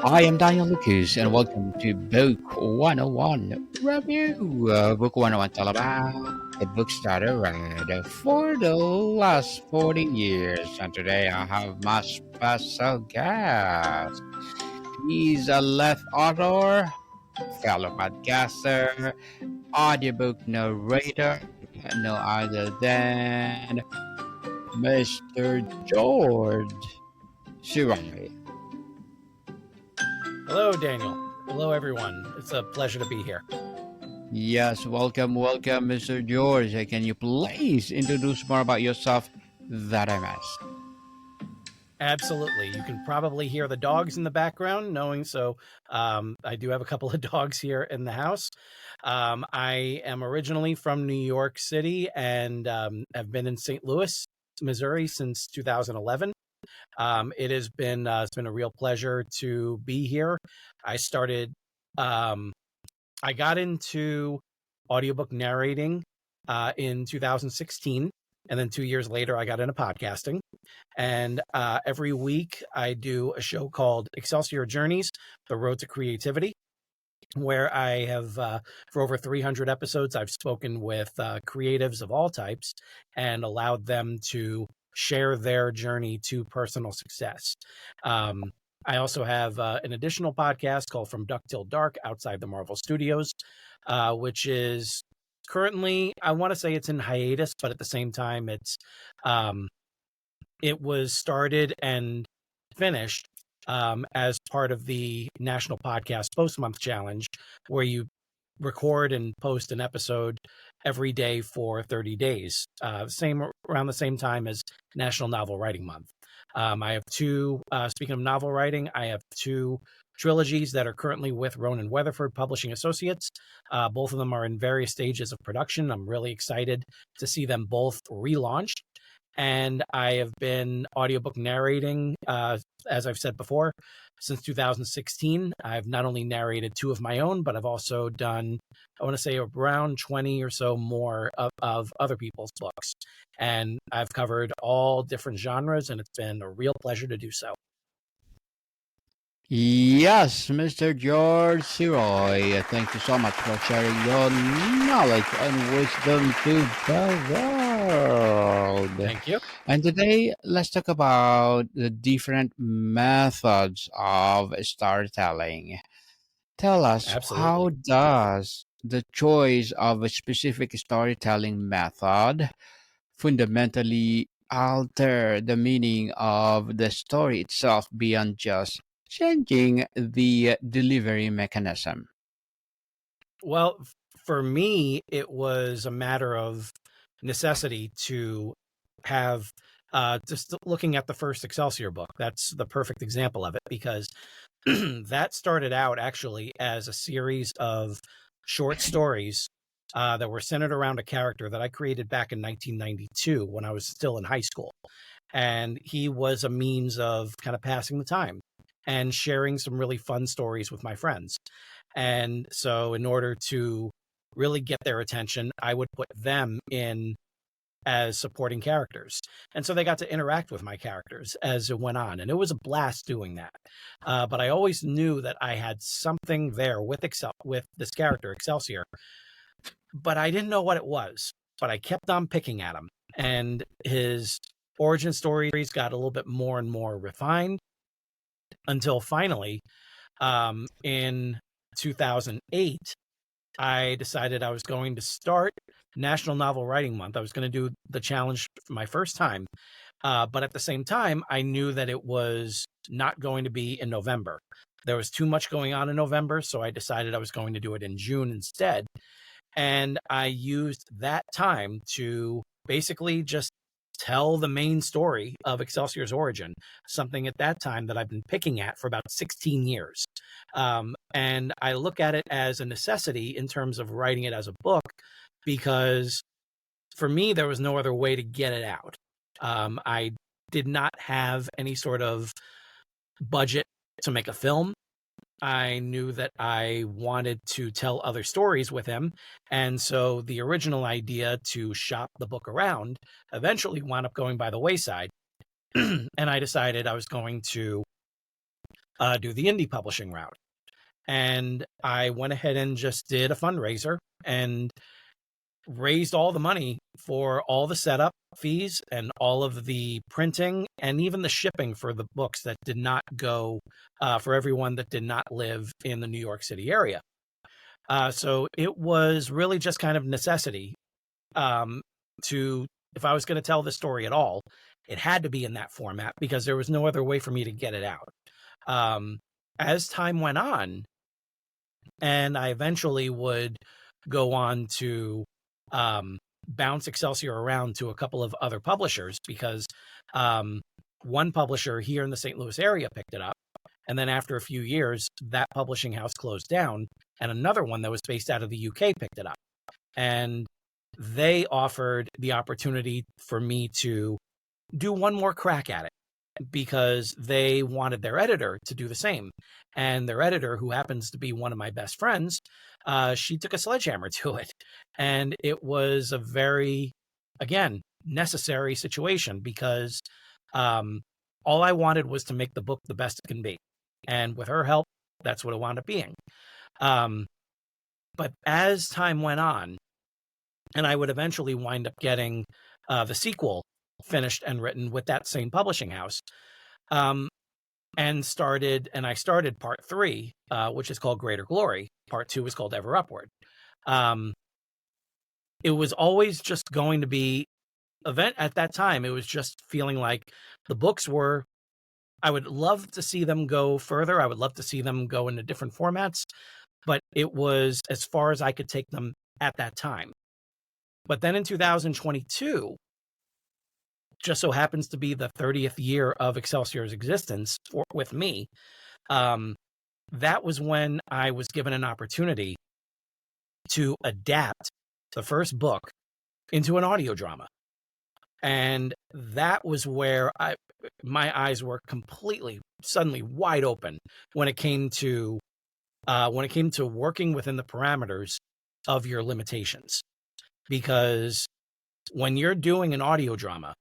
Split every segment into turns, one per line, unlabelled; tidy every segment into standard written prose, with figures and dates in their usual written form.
I am Daniel Lucas, and welcome to Book 101 Review. Book 101 is all about the books that I read for the last 40 years. And today I have my special guest. He's a left author, fellow podcaster, audiobook narrator, no other than Mr. George Sirois.
Hello, Daniel. Hello, everyone. It's a pleasure to be here.
Yes, welcome, Mr. George. Can you please introduce more about yourself that I missed?
Absolutely. You can probably hear the dogs in the background, knowing so. I do have a couple of dogs here in the house. I am originally from New York City and have been in St. Louis, Missouri since 2011. It's been a real pleasure to be here. I started, I got into audiobook narrating in 2016. And then 2 years later, I got into podcasting. And every week I do a show called Excelsior Journeys, The Road to Creativity, where I have, for over 300 episodes, I've spoken with creatives of all types and allowed them to share their journey to personal success. I also have an additional podcast called From Duck Till Dark outside the Marvel Studios, which is currently, I want to say it's in hiatus, but at the same time, it was started and finished as part of the National Podcast Post Month Challenge, where you record and post an episode every day for 30 days, around the same time as National Novel Writing Month. I have speaking of novel writing, I have two trilogies that are currently with Ronan Weatherford Publishing Associates. Both of them are in various stages of production. I'm really excited to see them both relaunched. And I have been audiobook narrating, as I've said before, since 2016. I've not only narrated two of my own, but I've also done, I want to say, around 20 or so more of other people's books. And I've covered all different genres, and it's been a real pleasure to do so.
Yes, Mr. George Sirois. Thank you so much for sharing your knowledge and wisdom to the world.
Thank you.
And today, let's talk about the different methods of storytelling. Tell us, how
Absolutely.
does the choice of a specific storytelling method fundamentally alter the meaning of the story itself beyond just changing the delivery mechanism?
Well, for me, it was a matter of necessity to have, just looking at the first Excelsior book, that's the perfect example of it, because that started out actually as a series of short stories that were centered around a character that I created back in 1992 when I was still in high school. And he was a means of kind of passing the time and sharing some really fun stories with my friends. And so, in order to really get their attention, I would put them in as supporting characters. And so they got to interact with my characters as it went on. And it was a blast doing that. But I always knew that I had something there with this character, Excelsior, but I didn't know what it was. But I kept on picking at him. And his origin stories got a little bit more and more refined until finally, in 2008, I decided I was going to start National Novel Writing Month. I was going to do the challenge for my first time. But at the same time, I knew that it was not going to be in November. There was too much going on in November, so I decided I was going to do it in June instead. And I used that time to basically just tell the main story of Excelsior's origin, something at that time that I've been picking at for about 16 years. And I look at it as a necessity in terms of writing it as a book, because for me, there was no other way to get it out. I did not have any sort of budget to make a film. I knew that I wanted to tell other stories with him. And so the original idea to shop the book around eventually wound up going by the wayside. And I decided I was going to do the indie publishing route. And I went ahead and just did a fundraiser and raised all the money for all the setup fees and all of the printing and even the shipping for the books that did not go for everyone that did not live in the New York City area. So it was really just kind of necessity to, if I was going to tell the story at all, it had to be in that format because there was no other way for me to get it out. As time went on, and I eventually would go on to bounce Excelsior around to a couple of other publishers because one publisher here in the St. Louis area picked it up. And then after a few years, that publishing house closed down, and another one that was based out of the UK picked it up. And they offered the opportunity for me to do one more crack at it because they wanted their editor to do the same. And their editor, who happens to be one of my best friends, she took a sledgehammer to it. And it was a very, again, necessary situation because all I wanted was to make the book the best it can be. And with her help, that's what it wound up being. But as time went on, and I would eventually wind up getting the sequel finished and written with that same publishing house, and I started part 3, which is called Greater Glory. Part 2 is called Ever Upward. It was always just going to be at that time. It was just feeling like the books were, I would love to see them go further. I would love to see them go into different formats, but it was as far as I could take them at that time. But then in 2022, just so happens to be the 30th year of Excelsior's existence with me, that was when I was given an opportunity to adapt the first book into an audio drama. And that was where my eyes were completely, suddenly wide open when it came to working within the parameters of your limitations. Because when you're doing an audio drama,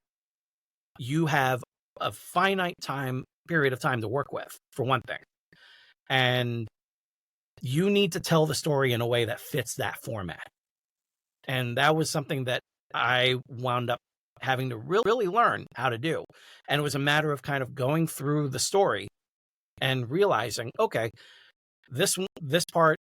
you have a finite period of time to work with, for one thing. And you need to tell the story in a way that fits that format. And that was something that I wound up having to really learn how to do. And it was a matter of kind of going through the story and realizing, okay, this part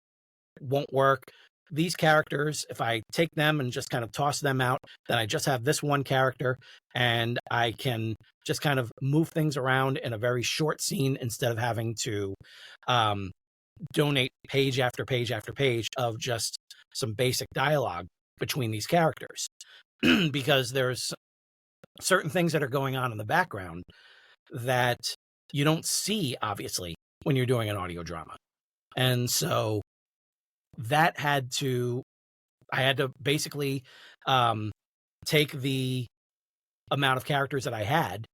won't work. These characters, if I take them and just kind of toss them out, then I just have this one character and I can just kind of move things around in a very short scene instead of having to donate page after page after page of just some basic dialogue between these characters. Because there's certain things that are going on in the background that you don't see, obviously, when you're doing an audio drama. And so I had to basically take the amount of characters that I had,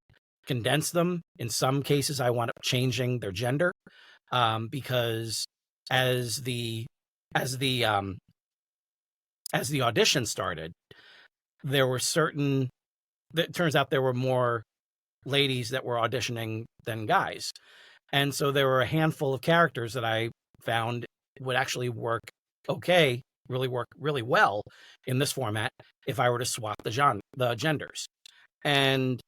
condense them. In some cases, I wound up changing their gender because as the audition started, it turns out there were more ladies that were auditioning than guys. And so there were a handful of characters that I found would actually work really well in this format if I were to swap the genders. And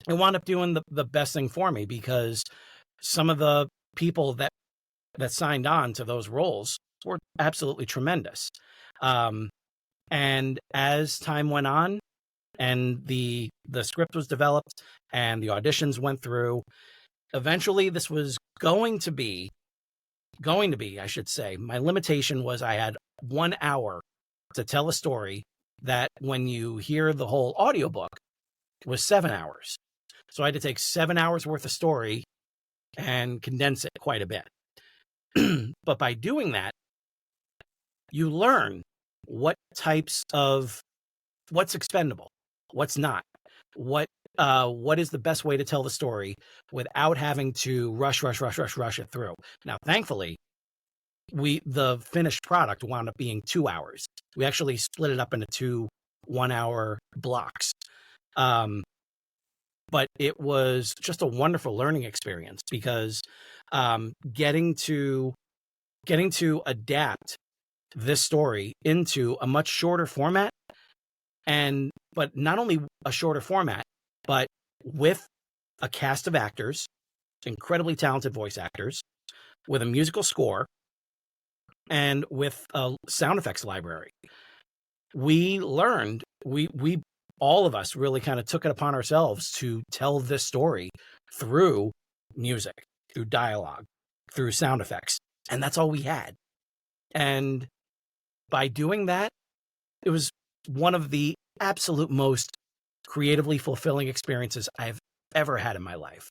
it wound up doing the best thing for me because some of the people that signed on to those roles were absolutely tremendous. And as time went on and the script was developed and the auditions went through, eventually this was going to be, I should say, my limitation was I had 1 hour to tell a story that when you hear the whole audiobook was 7 hours. So I had to take 7 hours worth of story and condense it quite a bit. But by doing that, you learn what's expendable, what's not, what is the best way to tell the story without having to rush it through. Now, thankfully, the finished product wound up being 2 hours. We actually split it up into 2 1-hour blocks. but it was just a wonderful learning experience because getting to adapt this story into a much shorter format, but not only a shorter format, but with a cast of actors, incredibly talented voice actors, with a musical score, and with a sound effects library. We learned, we all of us really kind of took it upon ourselves to tell this story through music, through dialogue, through sound effects. And that's all we had. And by doing that, it was one of the absolute most creatively fulfilling experiences I've ever had in my life.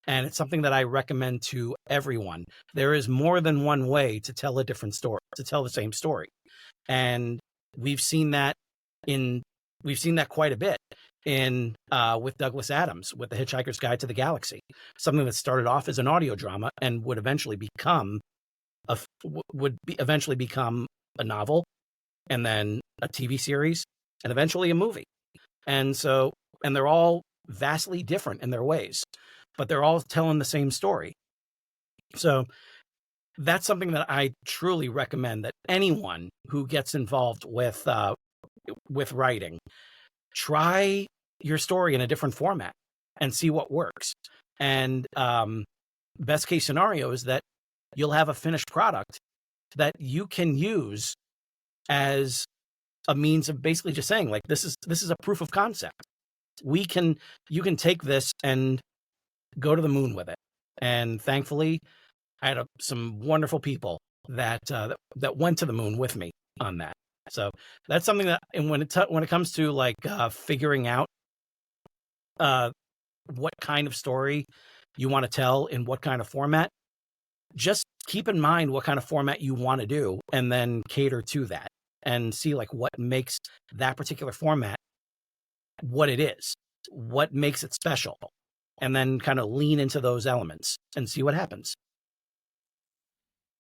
And it's something that I recommend to everyone. There is more than one way to tell a different story, to tell the same story. And we've seen that quite a bit in with Douglas Adams, with The Hitchhiker's Guide to the Galaxy, something that started off as an audio drama and would eventually become a novel, and then a TV series, and eventually a movie. And they're all vastly different in their ways, but they're all telling the same story. So that's something that I truly recommend that anyone who gets involved with writing, try your story in a different format and see what works. And best case scenario is that you'll have a finished product that you can use as a means of basically just saying, like, this is a proof of concept. You can take this and go to the moon with it. And thankfully, I had some wonderful people that went to the moon with me on that. So that's something that, and when it comes to like figuring out what kind of story you want to tell in what kind of format, just keep in mind what kind of format you want to do, and then cater to that and see like what makes that particular format what it is, what makes it special, and then kind of lean into those elements and see what happens.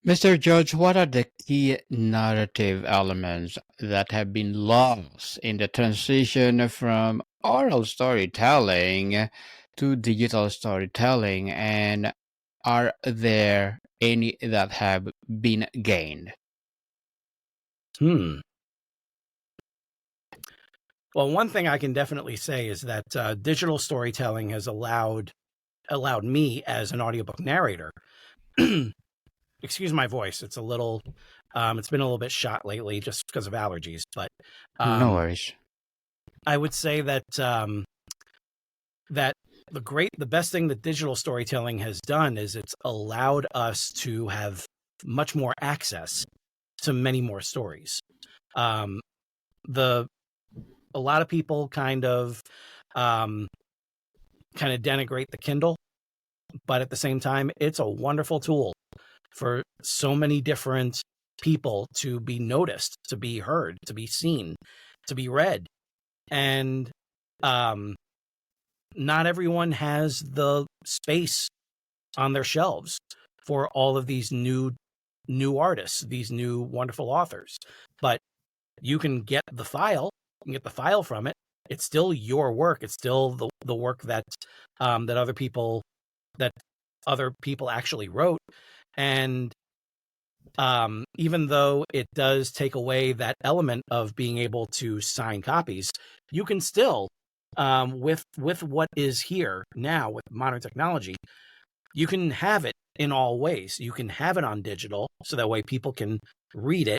Mr. George, what are the key narrative elements that have been lost in the transition from oral storytelling to digital storytelling, and are there any that have been gained?
Well, one thing I can definitely say is that digital storytelling has allowed me as an audiobook narrator. Excuse my voice; it's a little, it's been a little bit shot lately just because of allergies. But
No worries.
I would say that that the best thing that digital storytelling has done is it's allowed us to have much more access to many more stories. A lot of people kind of denigrate the Kindle, but at the same time, it's a wonderful tool for so many different people to be noticed, to be heard, to be seen, to be read. And not everyone has the space on their shelves for all of these new artists, these new wonderful authors. But you can get the file, from it. It's still your work. It's still the work that other people actually wrote. And even though it does take away that element of being able to sign copies, you can still, with what is here now with modern technology, you can have it in all ways. You can have it on digital, so that way people can read it.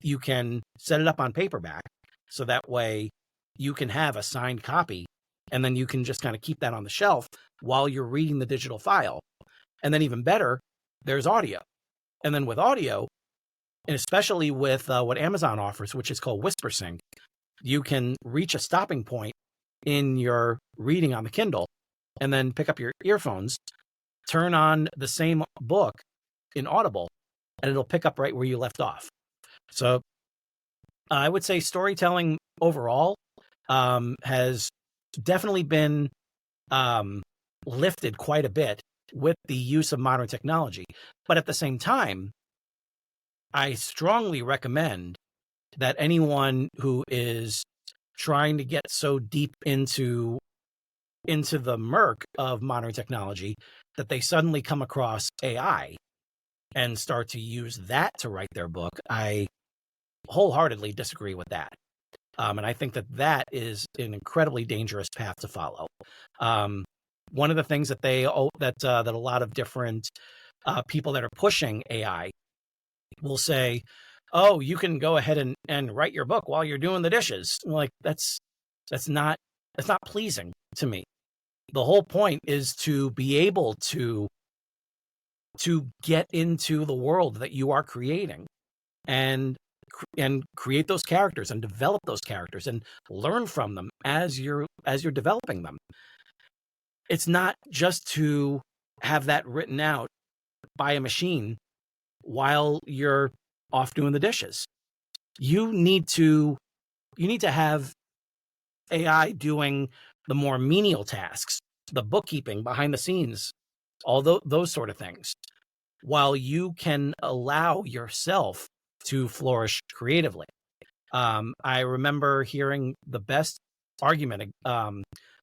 You can set it up on paperback, so that way you can have a signed copy, and then you can just kind of keep that on the shelf while you're reading the digital file. And then even better, there's audio. And then with audio, and especially with what Amazon offers, which is called WhisperSync, you can reach a stopping point in your reading on the Kindle and then pick up your earphones, turn on the same book in Audible, and it'll pick up right where you left off. So I would say storytelling overall has definitely been lifted quite a bit with the use of modern technology. But at the same time, I strongly recommend that anyone who is trying to get so deep into into the murk of modern technology that they suddenly come across AI and start to use that to write their book. I wholeheartedly disagree with that. And I think that that is an incredibly dangerous path to follow. One of the things that that a lot of different people that are pushing AI will say, "Oh, you can go ahead and write your book while you're doing the dishes." Like that's not pleasing to me. The whole point is to be able to get into the world that you are creating and create those characters and develop those characters and learn from them as you're developing them. It's not just to have that written out by a machine while you're off doing the dishes. You need to have AI doing the more menial tasks, the bookkeeping behind the scenes, all those sort of things, while you can allow yourself to flourish creatively. I remember hearing the best argument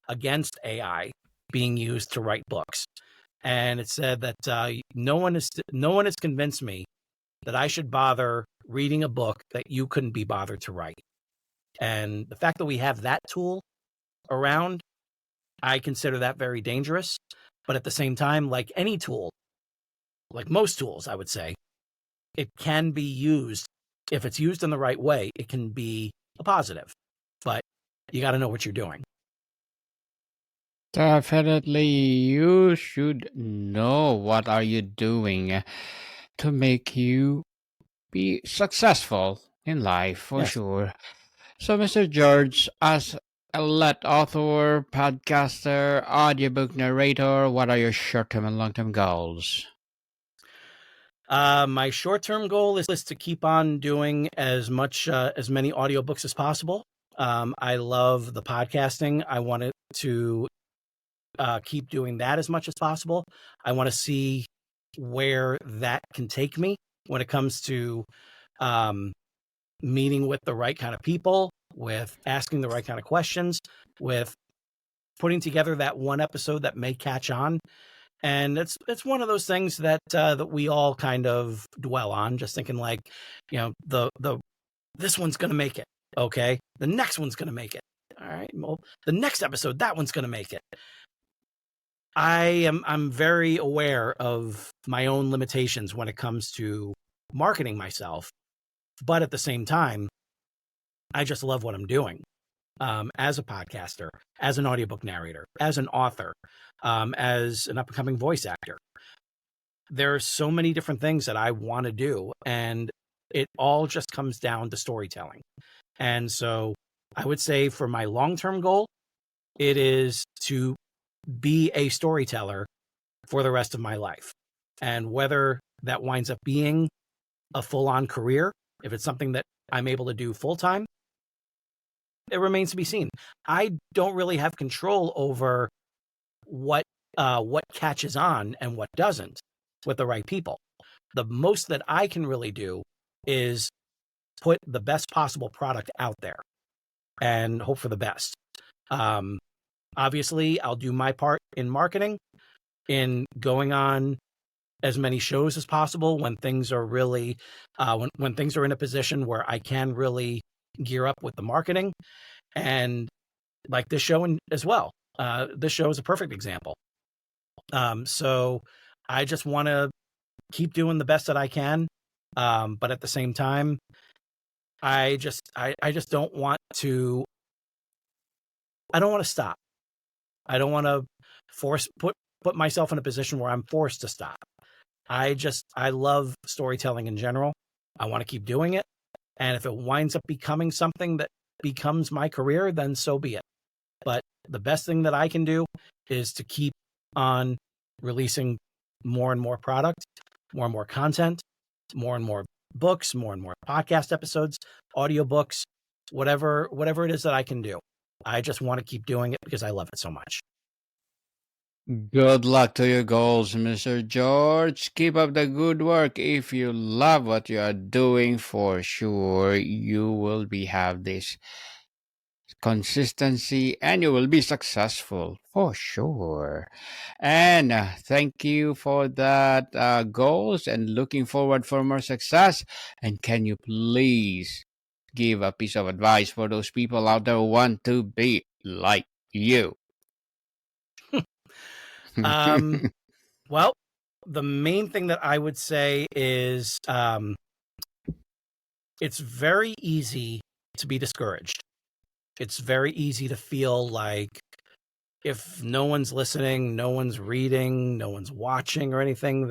against AI being used to write books, and it said that no one has convinced me that I should bother reading a book that you couldn't be bothered to write. And the fact that we have that tool around, I consider that very dangerous. But at the same time, like any tool, like most tools, I would say, it can be used. If it's used in the right way, it can be a positive. But you got to know what you're doing.
Definitely, you should know what are you doing to make you be successful in life for
Yes.
sure. So, Mr. George, as a let author, podcaster, audiobook narrator, what are your short-term and long-term goals?
My short-term goal is to keep on doing as many audiobooks as possible. I love the podcasting. I want to keep doing that as much as possible. I want to see where that can take me when it comes to um, meeting with the right kind of people, with asking the right kind of questions, with putting together that one episode that may catch on. And it's one of those things that that we all kind of dwell on, just thinking like, the this one's going to make it. Okay, the next one's going to make it. All right, well, the next episode, that one's going to make it. I'm very aware of my own limitations when it comes to marketing myself, but at the same time, I just love what I'm doing. As a podcaster, as an audiobook narrator, as an author, as an up-and-coming voice actor. There are so many different things that I want to do, and it all just comes down to storytelling. And so I would say for my long-term goal, it is to be a storyteller for the rest of my life. And whether that winds up being a full-on career, if it's something that I'm able to do full-time, it remains to be seen. I don't really have control over what catches on and what doesn't with the right people. The most that I can really do is put the best possible product out there and hope for the best. Obviously, I'll do my part in marketing, in going on as many shows as possible when things are really when things are in a position where I can really gear up with the marketing, and like this show as well. This show is a perfect example. So I just want to keep doing the best that I can, but at the same time, I just don't want to. I don't want to stop. I don't want to put myself in a position where I'm forced to stop. I love storytelling in general. I want to keep doing it. And if it winds up becoming something that becomes my career, then so be it. But the best thing that I can do is to keep on releasing more and more product, more and more content, more and more books, more and more podcast episodes, audiobooks, whatever it is that I can do. I just want to keep doing it because I love it so much.
Good luck to your goals, Mr. George. Keep up the good work. If you love what you are doing, for sure, you will be have this consistency, and you will be successful for sure. And thank you for that goals and looking forward for more success. And can you please give a piece of advice for those people out there who want to be like you?
Um, well, the main thing that I would say is it's very easy to be discouraged. It's very easy to feel like if no one's listening, no one's reading, no one's watching or anything,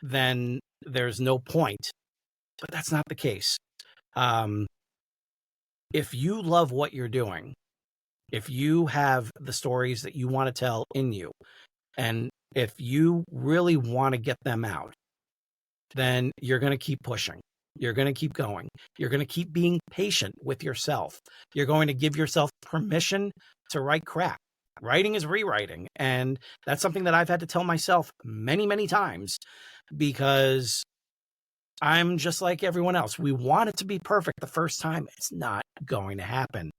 then there's no point. But that's not the case. Um, if you love what you're doing, if you have the stories that you want to tell in you, and if you really want to get them out, then you're going to keep pushing. You're going to keep going. You're going to keep being patient with yourself. You're going to give yourself permission to write crap. Writing is rewriting. And that's something that I've had to tell myself many, many times because I'm just like everyone else. We want it to be perfect the first time. It's not going to happen.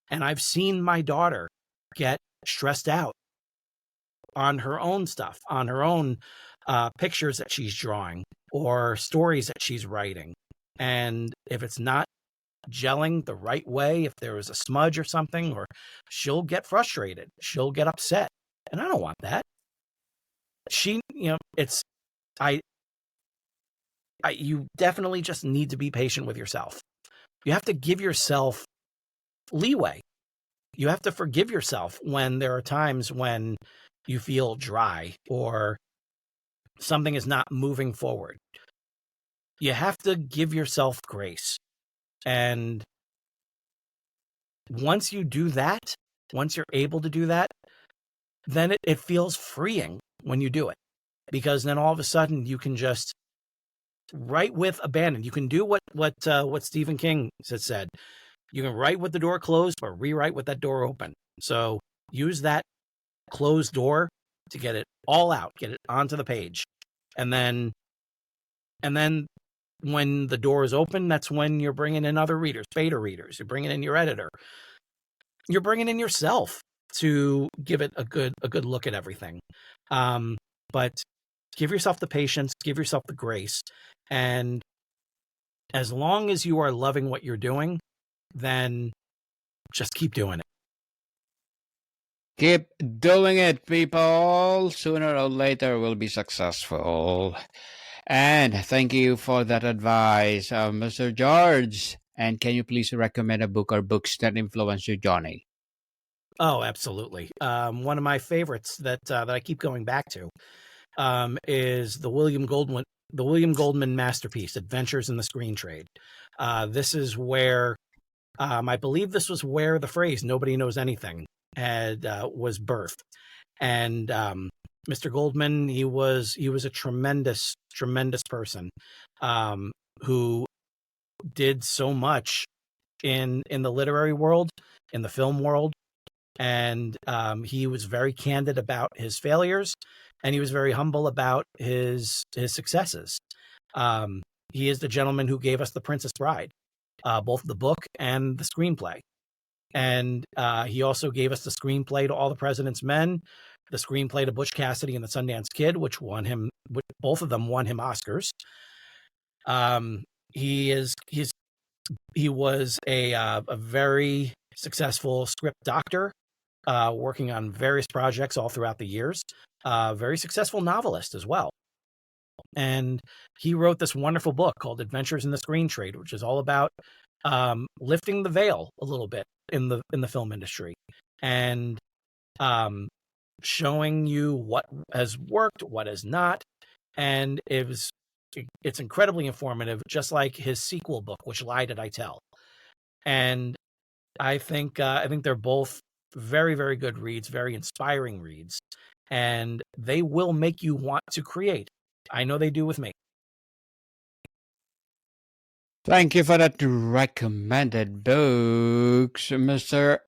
And I've seen my daughter get stressed out on her own stuff, on her own pictures that she's drawing or stories that she's writing. And if it's not gelling the right way, if there is a smudge or something, or she'll get frustrated, she'll get upset. And I don't want that. It's, I, you definitely just need to be patient with yourself. You have to give yourself leeway. You have to forgive yourself when there are times when you feel dry or something is not moving forward. You have to give yourself grace. And once you do that, once you're able to do that, then it feels freeing when you do it. Because then all of a sudden you can just write with abandon. You can do what Stephen King has said. You can write with the door closed or rewrite with that door open. So use that closed door to get it all out, get it onto the page. And then when the door is open, that's when you're bringing in other readers, beta readers. You're bringing in your editor. You're bringing in yourself to give it a good look at everything. But give yourself the patience, give yourself the grace. And as long as you are loving what you're doing, then just keep doing it.
Keep doing it, people. Sooner or later, we'll be successful. And thank you for that advice, Mr. George. And can you please recommend a book or books that influenced you, Johnny?
Oh, absolutely. One of my favorites that I keep going back to is the William Goldman masterpiece, Adventures in the Screen Trade. This is where I believe this was where the phrase "nobody knows anything" was birthed. And Mr. Goldman, he was a tremendous person who did so much in the literary world, in the film world. And he was very candid about his failures, and he was very humble about his successes. He is the gentleman who gave us The Princess Bride, both the book and the screenplay. And he also gave us the screenplay to All the President's Men, the screenplay to Butch Cassidy and the Sundance Kid, which both of them won him Oscars. He was a very successful script doctor, working on various projects all throughout the years. Very successful novelist as well. And he wrote this wonderful book called Adventures in the Screen Trade, which is all about lifting the veil a little bit in the film industry and showing you what has worked, what has not. And it's incredibly informative, just like his sequel book, Which Lie Did I Tell? And I think they're both very, very good reads, very inspiring reads, and they will make you want to create. I know they do with me.
Thank you for that recommended books, Mr.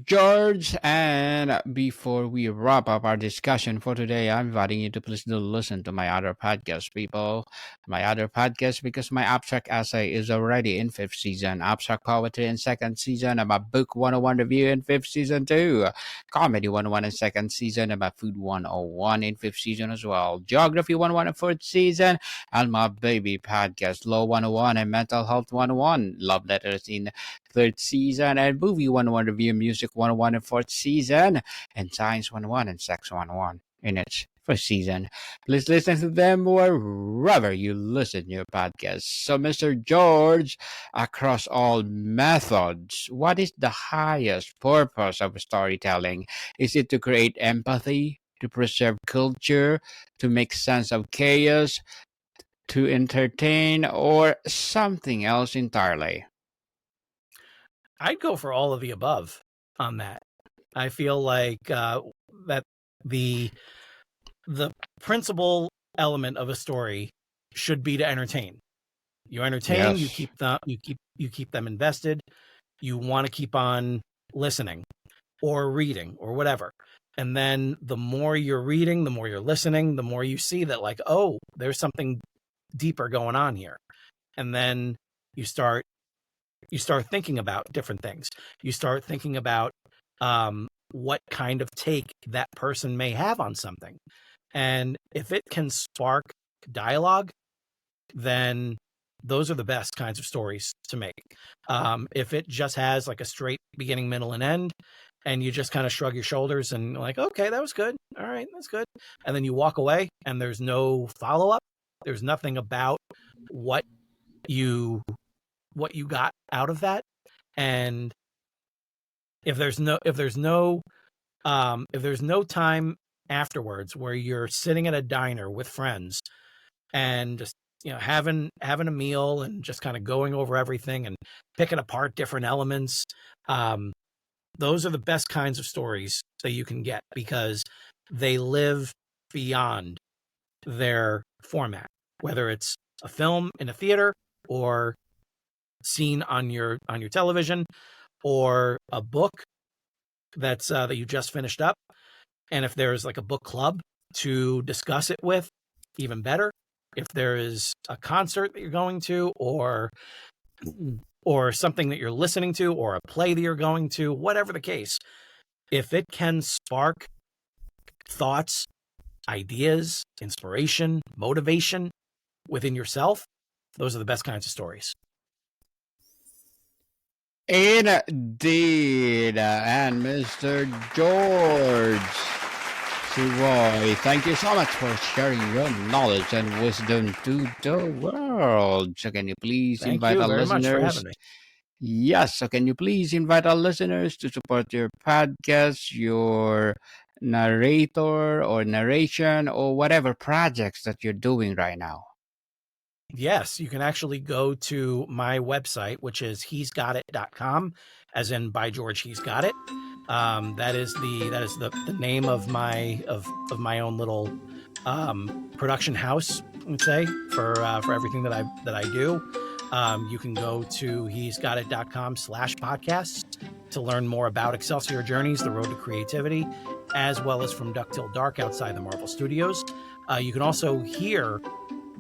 George, and before we wrap up our discussion for today, I'm inviting you to please do listen to my other podcast, people. My other podcast, because my abstract essay is already in fifth season, abstract poetry in second season, and my book 101 review in fifth season too, comedy 101 in second season, and my food 101 in fifth season as well, geography 101 in fourth season, and my baby podcast, Law 101 and mental health 101, love letters in third season, and movie 101 review, music 101 in fourth season, and science 101 and sex 101 in its first season. Please listen to them wherever you listen to your podcast. So, Mr. George, across all methods, what is the highest purpose of storytelling? Is it to create empathy, to preserve culture, to make sense of chaos, to entertain, or something else entirely?
I'd go for all of the above on that. I feel like that the the principal element of a story should be to entertain. You entertain, you
Yes.
keep them invested. You want to keep on listening or reading or whatever. And then the more you're reading, the more you're listening, the more you see that, like, oh, there's something deeper going on here. And then you start thinking about different things. You start thinking about what kind of take that person may have on something. And if it can spark dialogue, then those are the best kinds of stories to make. If it just has like a straight beginning, middle, and end, and you just kind of shrug your shoulders and like, okay, that was good. All right, that's good. And then you walk away and there's no follow up. There's nothing about what you got out of that. And if there's no time afterwards where you're sitting at a diner with friends and just having a meal and just kind of going over everything and picking apart different elements, those are the best kinds of stories that you can get because they live beyond their format, whether it's a film in a theater or seen on your television or a book that's that you just finished up. And if there's like a book club to discuss it with, even better. If there is a concert that you're going to, or something that you're listening to, or a play that you're going to, whatever the case, if it can spark thoughts, ideas, inspiration, motivation within yourself, those are the best kinds of stories.
Indeed. And Mr. George Sirois, thank you so much for sharing your knowledge and wisdom to the world. So, can you please
Thank
invite
you
our
very much for
listeners?
having me.
Yes. So, can you please invite our listeners to support your podcast, your narrator or narration, or whatever projects that you're doing right now?
Yes, you can actually go to my website, which is he'sgotit.com, as in by George He's Got It. That is the name of my my own little production house, I would say, for everything that I do. You can go to he'sgotit.com/podcasts to learn more about Excelsior Journeys, The Road to Creativity, as well as From Duck Till Dark outside the Marvel Studios. You can also hear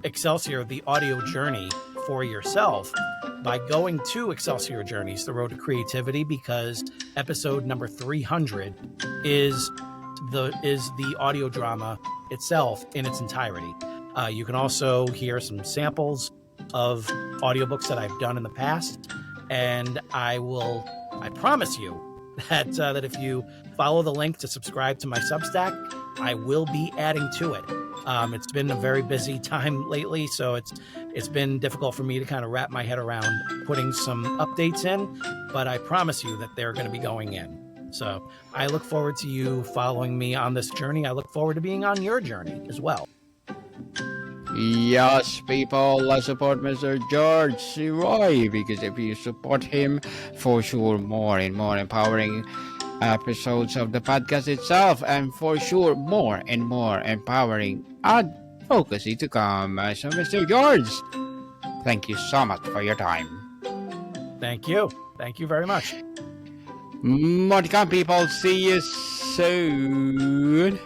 Excelsior, the audio journey for yourself by going to Excelsior Journeys, The Road to Creativity, because episode number 300 is the audio drama itself in its entirety. You can also hear some samples of audiobooks that I've done in the past, and I promise you that if you follow the link to subscribe to my Substack, I will be adding to it. It's been a very busy time lately, so it's been difficult for me to kind of wrap my head around putting some updates in, but I promise you that they're going to be going in. So I look forward to you following me on this journey. I look forward to being on your journey as well.
Yes, people, let's support Mr. George Sirois, because if you support him, for sure, more and more empowering episodes of the podcast itself, and for sure, more and more empowering advocacy to come. So, Mr. George, thank you so much for your time.
Thank you. Thank you very much.
More to come, people. See you soon.